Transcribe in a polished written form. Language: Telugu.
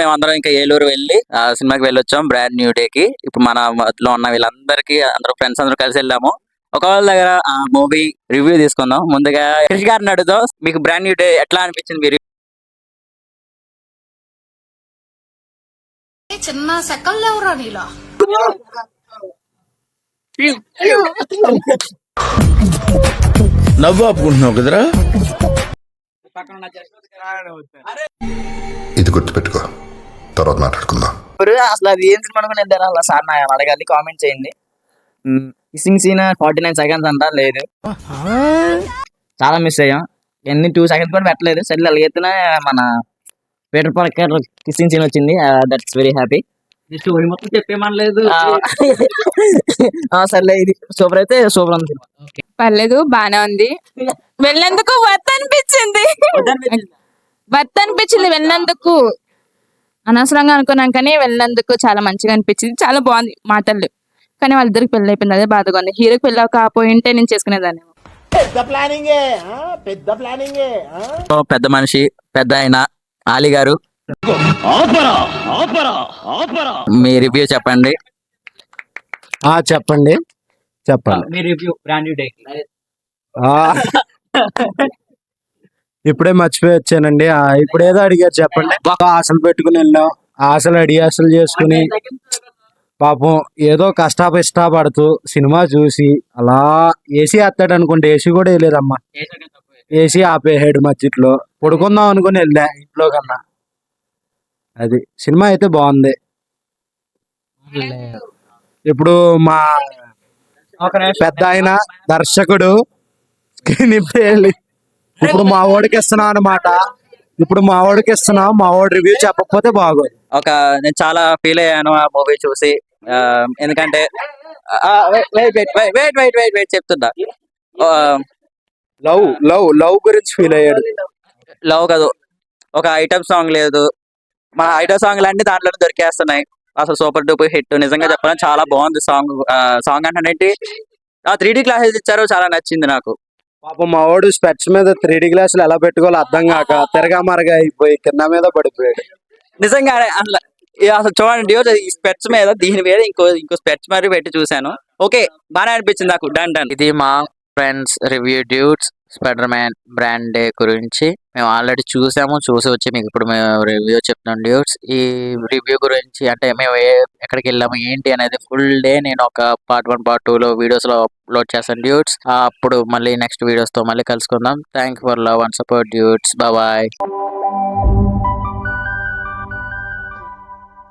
మేము అందరం ఇంకా ఏలూరు వెళ్ళి సినిమాకి వెళ్ళొచ్చాం బ్రాండ్ న్యూ డే కి. ఇప్పుడు మన మధ్యలో ఉన్న వీళ్ళందరికీ అందరూ ఫ్రెండ్స్ అందరూ కలిసి వెళ్ళాము. ఒకవేళ దగ్గర మూవీ రివ్యూ తీసుకుందాం. ముందుగా క్రిష్ గారిని అడుగుదాం, మీకు బ్రాండ్ న్యూ డే ఎట్లా అనిపించింది? మీరు చిన్న సెకండ్ ఎవరా నీలా నవ్వు ఆపుకుంటున్నావు కదరా. ఇది గుర్తుపెట్టుకో, తర్వాత మాట్లాడుకుందాం. అసలు అది ఏం సినిమా అనుకుని వెళ్తారా అలా సార్ నాకు అడగాలి, కామెంట్ చేయండి. కిస్సింగ్ సీన్ 49 seconds అంట లేదు, చాలా మిస్ అయ్యాం. ఎన్ని 2 seconds కూడా పెట్టలేదు. సరే అలాగైతేనే మన పీటర్ పార్కర్ కిస్సింగ్ సీన్ వచ్చింది, దట్స్ వెరీ హ్యాపీ. స్టోరీ మొత్తం చెప్పేమనలేదు. సర్లే, ఇది సూపర్ అయితే సూపర్ ఉంది. పర్లేదు, బానే ఉంది. వెళ్ళినందుకు వర్త్ అనిపించింది. వెళ్ళినందుకు అనవసరంగా అనుకున్నాం, కానీ వెళ్ళినందుకు చాలా మంచిగా అనిపించింది. చాలా బాగుంది మాటలు. కానీ వాళ్ళిద్దరికి పెళ్లి అయిపోయింది, అదే బాధగా ఉంది. హీరోకి పెళ్ళి కాకపోయింటే నేను చేసుకునేదాన్ని. పెద్ద మనిషి, పెద్ద ఆయన ఆలీ గారు, మీ రివ్యూ చెప్పండి. చెప్పండి చెప్పండి. మీ రివ్యూ బ్రాండ్ న్యూ డే. ఇప్పుడే మర్చిపోయి వచ్చానండి. ఇప్పుడు ఏదో అడిగారు చెప్పండి. ఆశలు పెట్టుకుని వెళ్ళాం, ఆశలు అడియాసలు చేసుకుని పాపం ఏదో కష్టపడుతూ సినిమా చూసి అలా ఏసీ వేస్తాడు అనుకుంటే ఏసీ కూడా వేయలేదమ్మా. ఏసీ ఆపేసాడు మధ్యలో. పడుకుందాం అనుకుని వెళ్ళా ఇంట్లో కన్నా. అది సినిమా అయితే బాగుంది. ఇప్పుడు మా పెద్ద ఆయన దర్శకుడు స్క్రీన్ వెళ్ళి ఇప్పుడు మా వాడికి ఇస్తున్నాం అనమాట. మా వాడు రివ్యూ చెప్పకపోతే బాగోదు. నేను చాలా ఫీల్ అయ్యాను ఆ మూవీ చూసి. ఎందుకంటే వెయిట్ చెప్తుందా, లవ్ గురించి ఫీల్ అయ్యాడు. లవ్ కాదు, ఒక ఐటమ్ సాంగ్ లేదు. మన ఐటమ్ సాంగ్ లాంటి దాంట్లో దొరికేస్తున్నాయి. అసలు సూపర్ డూపర్ హిట్. నిజంగా చెప్పాలని చాలా బాగుంది సాంగ్ అంటే 3D క్లాసెస్ ఇచ్చారు, చాలా నచ్చింది నాకు. పాపం మా వాడు స్పెట్స్ మీద 3D గ్లాసులు ఎలా పెట్టుకోవాలో అర్థం కాక తిరగామరగా అయిపోయి కింద మీద పడిపోయాడు. నిజంగా అసలు చూడండి, ఈ స్పెట్స్ మీద దీని మీద ఇంకో స్పెట్స్ మరి పెట్టి చూసాను. ఓకే, బాగా అనిపించింది నాకు. డన్. ఇది మా friends review duets spider man brand day గురించి. మేము ఆల్రెడీ చూసి వచ్చి మీకు ఇప్పుడు మేము రివ్యూ చెప్తున్నాం డ్యూట్స్. ఈ రివ్యూ గురించి అంటే మేము ఎక్కడికి వెళ్ళాము ఏంటి అనేది ఫుల్ డే నేను ఒక part 1 part 2 వీడియోస్ లో అప్లోడ్ చేస్తాను డ్యూట్స్. అప్పుడు మళ్ళీ నెక్స్ట్ వీడియోస్ తో మళ్ళీ కలుసుకుందాం. Thank for love and support dudes. Bye.